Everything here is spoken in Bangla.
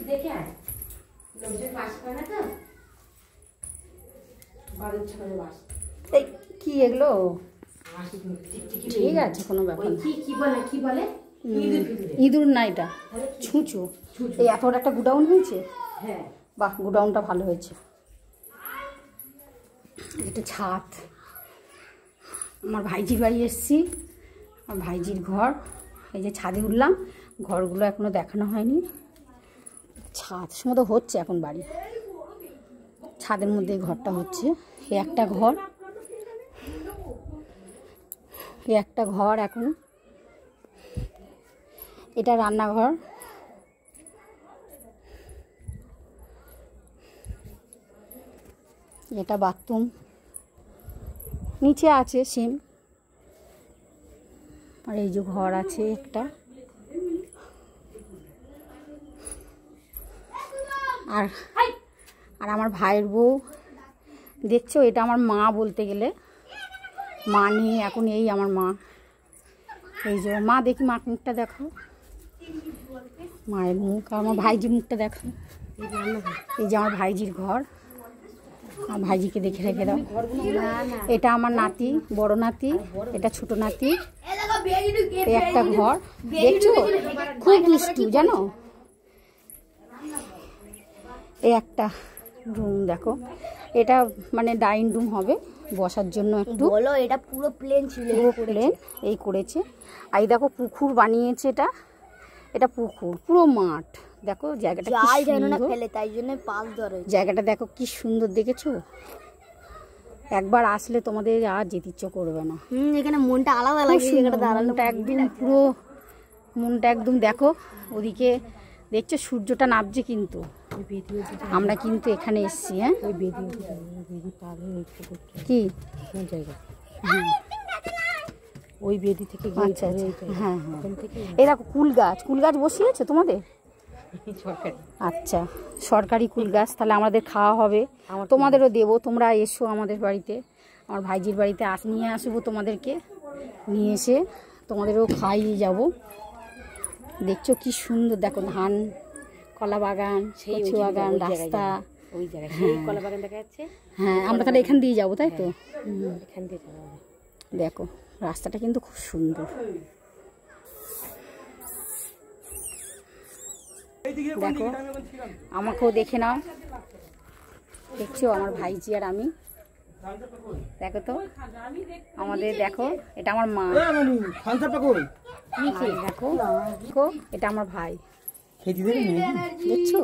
দেখে আয়, লোকজন বাস করে না তো, বাড়ির ছোট বাস। এই কি এগুলো? ঠিক আছে, কোনো ব্যাপার না। কি বলে কি বলে? ইঁদুর না, এটা ছুঁচো। এই এত বড় একটা গুডাউন হয়েছে। হ্যাঁ, বাহ, গুডাউনটা ভালো হয়েছে। এটা ছাদ। আমার ভাইজির বাড়ি এসেছি, আমার ভাইজির ঘর। এই যে ছাদে উঠলাম, ঘরগুলো এখনো দেখানো হয়নি। ছাদ সময় হচ্ছে এখন বাড়ি, ছাদের মধ্যে ঘরটা হচ্ছে। এই একটা ঘর, এই একটা ঘর এখন। এটা রান্নাঘর, এটা বাথরুম, নিচে আছে সিম। আর এই যে ঘর আছে একটা। আর আর আমার ভাইয়ের বউ দেখছো, এটা আমার মা বলতে গেলে। মা নিয়ে এখন এই আমার মা, এই যে মা, দেখি মা মুখটা দেখো, মায়ের মুখ। আর আমার ভাইজির মুখটা দেখো। এই যে আমার ভাইজির ঘর, আমার ভাইজিকে দেখে রেখে দাও। এটা আমার নাতি, বড় নাতি, এটা ছোট নাতি। এই একটা ঘর দেখছো, খুব দুষ্টু জানো। এই একটা রুম দেখো, এটা মানে ডাইনিং রুম হবে, বসার জন্য একটু। বলো, এটা পুরো প্লেন ছিল, পুরো প্লেন এই করেছে। আর এই দেখো পুকুর বানিয়েছে, এটা এটা পুকুর, পুরো মাঠ। দেখো জায়গাটা কি সুন্দর, ফেলে তাই জন্য পাল ধরে। জায়গাটা দেখো কি সুন্দর, দেখেছো? একবার আসলে তোমাদের আর যেতে ইচ্ছে করবে না। এখানে মনটা আলাদা লাগে, মনটা একদম পুরো, মনটা একদম দেখো। ওদিকে দেখছো সূর্যটা নামছে, কিন্তু আমরা কিন্তু এখানে এসছি। হ্যাঁ, কি জায়গা? ওই বেদি থেকে, আচ্ছা আচ্ছা, হ্যাঁ হ্যাঁ। এই দেখো কুল গাছ, কুল গাছ বসিয়েছে তোমাদের? আচ্ছা, সরকারি কুল গাছ। তাহলে আমাদের খাওয়া হবে, তোমাদেরও দেবো। তোমরা এসো আমাদের বাড়িতে, আমার ভাইজির বাড়িতে নিয়ে আসবো তোমাদেরকে, নিয়ে এসে তোমাদেরও খাইয়ে যাব। দেখছো কি সুন্দর, দেখো ধান, কলা বাগান, কচু বাগান, রাস্তা। ওই জায়গায় কলা বাগান দেখা যাচ্ছে। হ্যাঁ, আমরা তাহলে এখান দিয়ে যাবো, তাই তো? এখান দিয়ে যাবো। দেখো রাস্তাটা কিন্তু খুব সুন্দর। দেখো, আমাকেও দেখে নাও। দেখছো আমার ভাইজি আর আমি, দেখো তো আমাদের। দেখো এটা আমার মা, দেখো এটা আমার ভাই, দেখছো?